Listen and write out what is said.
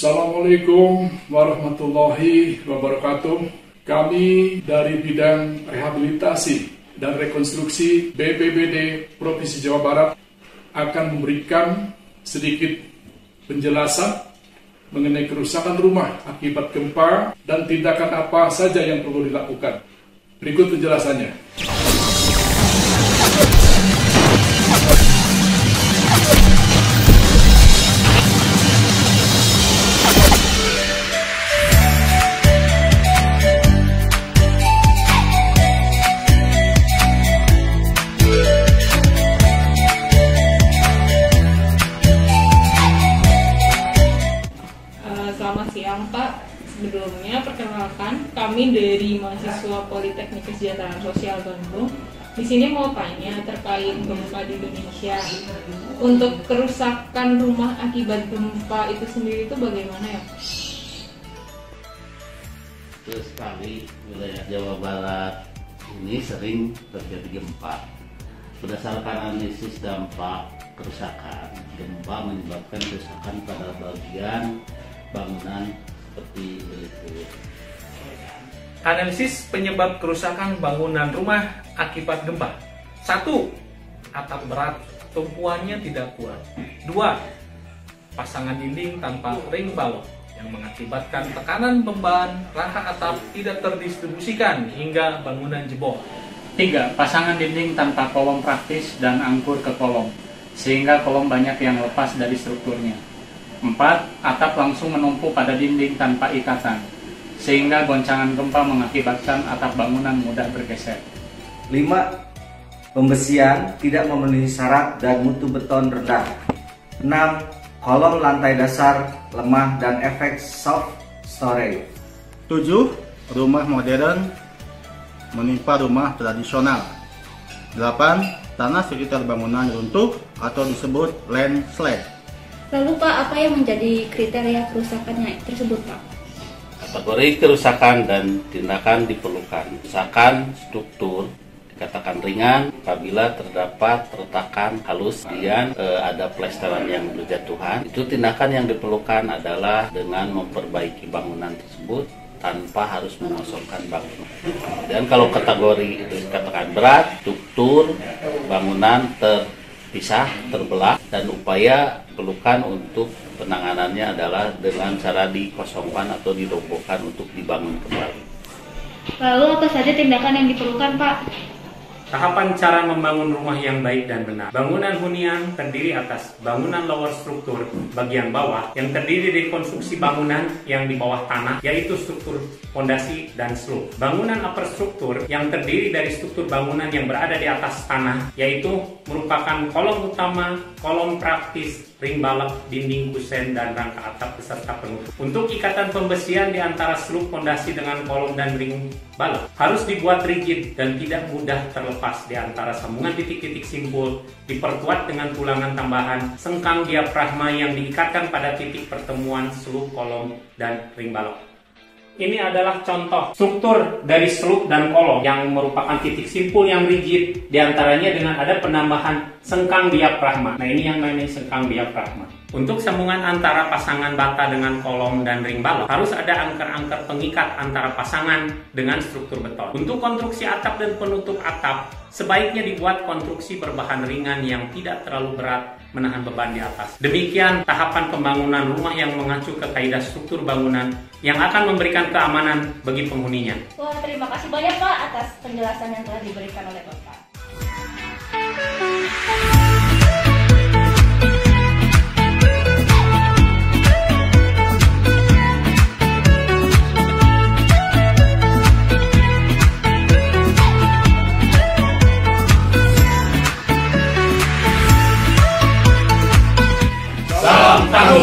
Assalamualaikum warahmatullahi wabarakatuh. Kami dari bidang rehabilitasi dan rekonstruksi BPBD Provinsi Jawa Barat akan memberikan sedikit penjelasan mengenai kerusakan rumah akibat gempa dan tindakan apa saja yang perlu dilakukan. Berikut penjelasannya. Selamat siang Pak, sebelumnya perkenalkan kami dari mahasiswa Politeknik Kesejahteraan Sosial Bandung. Di sini mau tanya terkait gempa di Indonesia. Untuk kerusakan rumah akibat gempa itu sendiri itu bagaimana ya? Terus sekali wilayah Jawa Barat ini sering terjadi gempa. Berdasarkan analisis dampak kerusakan, gempa menyebabkan kerusakan pada bagian bangunan seperti berikut. Analisis penyebab kerusakan bangunan rumah akibat gempa. 1. Atap berat, tumpuannya tidak kuat. 2. Pasangan dinding tanpa ring balok yang mengakibatkan tekanan beban rangka atap tidak terdistribusikan hingga bangunan jebol. 3. Pasangan dinding tanpa kolom praktis dan angkur ke kolom, sehingga kolom banyak yang lepas dari strukturnya. 4. Atap langsung menumpu pada dinding tanpa ikatan, sehingga goncangan gempa mengakibatkan atap bangunan mudah bergeser. 5. Pembesian tidak memenuhi syarat dan mutu beton rendah. 6. Kolom lantai dasar lemah dan efek soft storage. 7. Rumah modern menimpa rumah tradisional. 8. Tanah sekitar bangunan runtuh atau disebut landslide. Lalu Pak, apa yang menjadi kriteria kerusakannya tersebut Pak? Kategori kerusakan dan tindakan diperlukan. Misalkan struktur dikatakan ringan apabila terdapat retakan halus, kemudian ada plesteran yang berjatuhan. Itu tindakan yang diperlukan adalah dengan memperbaiki bangunan tersebut tanpa harus mengosongkan bangunan. Dan kalau kategori itu dikatakan berat, struktur bangunan terpisah, terbelah, dan upaya perlukan untuk penanganannya adalah dengan cara dikosongkan atau dirobohkan untuk dibangun kembali. Lalu apa saja tindakan yang diperlukan Pak? Tahapan cara membangun rumah yang baik dan benar. Bangunan hunian terdiri atas bangunan lower struktur bagian bawah yang terdiri dari konstruksi bangunan yang di bawah tanah, yaitu struktur fondasi dan slope. Bangunan upper struktur yang terdiri dari struktur bangunan yang berada di atas tanah, yaitu merupakan kolom utama, kolom praktis, ring balok, dinding kusen, dan rangka atap beserta penutup. Untuk ikatan pembesian di antara slope fondasi dengan kolom dan ring balok harus dibuat rigid dan tidak mudah terlepas di antara sambungan titik-titik simpul, diperkuat dengan tulangan tambahan sengkang diafragma yang diikatkan pada titik pertemuan slope kolom dan ring balok. Ini adalah contoh struktur dari slope dan kolom yang merupakan titik simpul yang rigid, diantaranya dengan ada penambahan sengkang diafragma. Nah, ini yang namanya sengkang diafragma. Untuk sambungan antara pasangan bata dengan kolom dan ring balok harus ada angker-angker pengikat antara pasangan dengan struktur beton. Untuk konstruksi atap dan penutup atap, sebaiknya dibuat konstruksi berbahan ringan yang tidak terlalu berat menahan beban di atas. Demikian tahapan pembangunan rumah yang mengacu ke kaidah struktur bangunan yang akan memberikan keamanan bagi penghuninya. Wah, terima kasih banyak Pak atas penjelasan yang telah diberikan oleh Bapak. Salam tangguh.